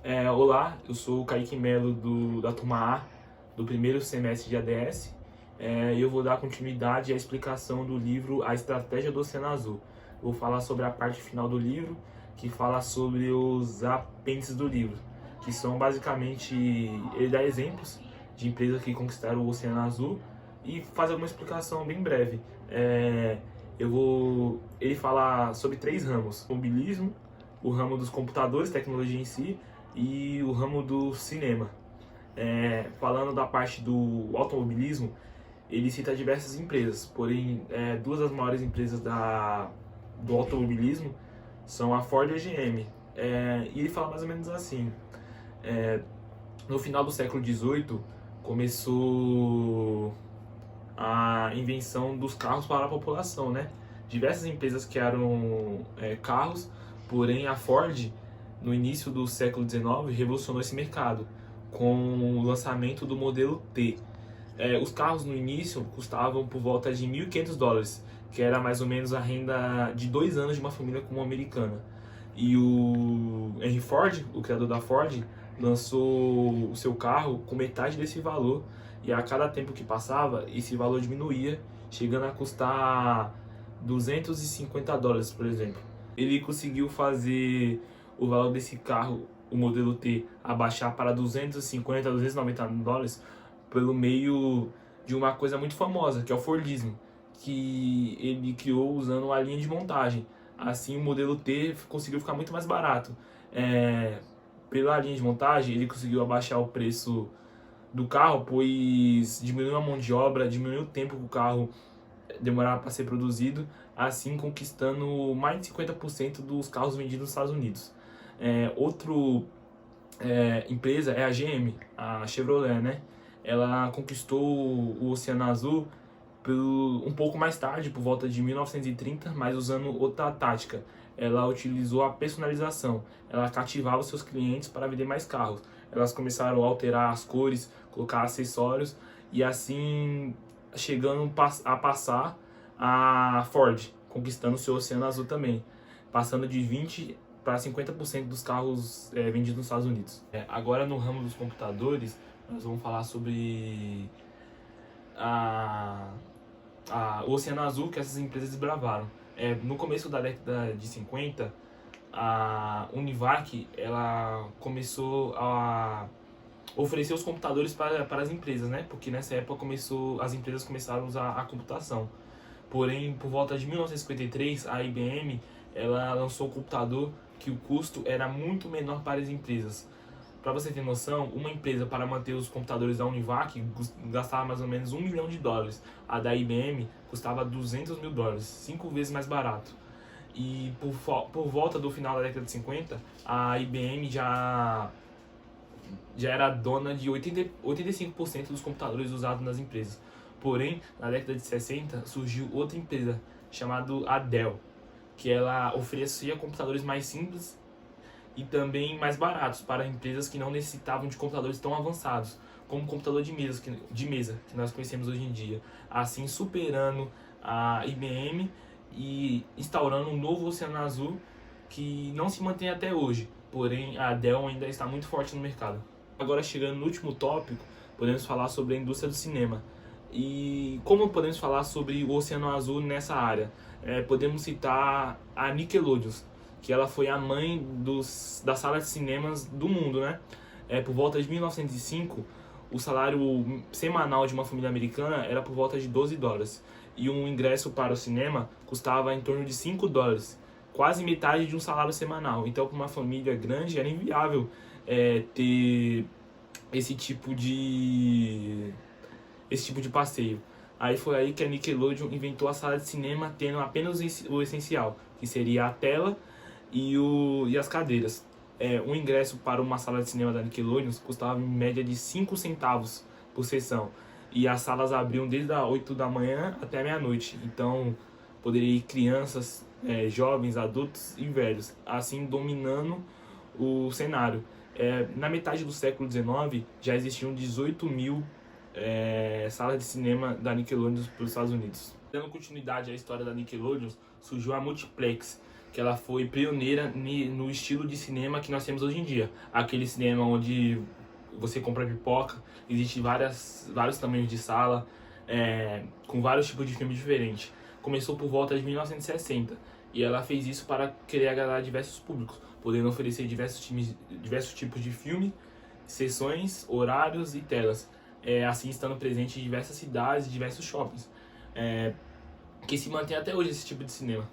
Olá, eu sou o Kaique Melo da turma A, do primeiro semestre de ADS, e eu vou dar continuidade à explicação do livro A Estratégia do Oceano Azul. Vou falar sobre a parte final do livro, que fala sobre os apêndices do livro, que são basicamente, ele dá exemplos de empresas que conquistaram o Oceano Azul e faz alguma explicação bem breve. Ele fala sobre três ramos: mobilismo, o ramo dos computadores, tecnologia em si, e o ramo do cinema. Falando da parte do automobilismo, ele cita diversas empresas, porém duas das maiores empresas do automobilismo são a Ford e a GM. E ele fala mais ou menos assim: no final do século XVIII começou a invenção dos carros para a população, né? Diversas empresas criaram carros, porém a Ford, no início do século XIX, revolucionou esse mercado com o lançamento do modelo T. Os carros no início custavam por volta de US$ 1.500, que era mais ou menos a renda de 2 anos de uma família comum americana. E o Henry Ford, o criador da Ford, lançou o seu carro com metade desse valor, e a cada tempo que passava, esse valor diminuía, chegando a custar US$ 250, por exemplo. Ele conseguiu fazer o valor desse carro, o modelo T, abaixar para US$ 250, US$ 290 pelo meio de uma coisa muito famosa, que é o Fordismo, que ele criou usando a linha de montagem. Assim, o modelo T conseguiu ficar muito mais barato. Pela linha de montagem, ele conseguiu abaixar o preço do carro, pois diminuiu a mão de obra, diminuiu o tempo que o carro demorava para ser produzido, assim conquistando mais de 50% dos carros vendidos nos Estados Unidos. Outra empresa é a GM, a Chevrolet, né? Ela conquistou o Oceano Azul um pouco mais tarde, por volta de 1930, mas usando outra tática. Ela utilizou a personalização. Ela cativava seus clientes para vender mais carros. Elas começaram a alterar as cores, colocar acessórios e assim chegando a passar a Ford, conquistando o seu Oceano Azul também, passando de 20 para 50% dos carros vendidos nos Estados Unidos. Agora, no ramo dos computadores, nós vamos falar sobre o Oceano Azul que essas empresas desbravaram. No começo da década de 50, a Univac ela começou a oferecer os computadores para as empresas, né? Porque nessa época as empresas começaram a usar a computação. Porém, por volta de 1953, a IBM ela lançou um computador que o custo era muito menor para as empresas. Para você ter noção, uma empresa para manter os computadores da Univac gastava mais ou menos US$ 1 milhão. A da IBM custava US$ 200 mil, 5 vezes mais barato. E por volta do final da década de 50, a IBM já era dona de 85% dos computadores usados nas empresas. Porém, na década de 60, surgiu outra empresa chamada a Dell, que ela oferecia computadores mais simples e também mais baratos para empresas que não necessitavam de computadores tão avançados, como o computador de mesa que nós conhecemos hoje em dia, assim superando a IBM e instaurando um novo Oceano Azul que não se mantém até hoje, porém a Dell ainda está muito forte no mercado. Agora, chegando no último tópico, podemos falar sobre a indústria do cinema. E como podemos falar sobre o Oceano Azul nessa área? Podemos citar a Nickelodeon, que ela foi a mãe das salas de cinemas do mundo, né? Por volta de 1905, o salário semanal de uma família americana era por volta de US$ 12. E um ingresso para o cinema custava em torno de US$ 5, quase metade de um salário semanal. Então, para uma família grande, era inviável ter esse tipo de passeio. Aí foi aí que a Nickelodeon inventou a sala de cinema, tendo apenas o essencial, que seria a tela e as cadeiras. Um ingresso para uma sala de cinema da Nickelodeon custava em média de 5 centavos por sessão. E as salas abriam desde as 8 da manhã até meia-noite. Então poderia ir crianças, jovens, adultos e velhos, assim dominando o cenário. Na metade do século XIX já existiam 18 mil salas de cinema da Nickelodeon pelos Estados Unidos. Dando continuidade à história da Nickelodeon, surgiu a Multiplex, que ela foi pioneira no estilo de cinema que nós temos hoje em dia. Aquele cinema onde você compra pipoca, existe vários tamanhos de sala, com vários tipos de filmes diferentes. Começou por volta de 1960 e ela fez isso para querer agradar diversos públicos, podendo oferecer diversos tipos de filme, sessões, horários e telas, assim estando presente em diversas cidades e diversos shoppings, que se mantém até hoje esse tipo de cinema.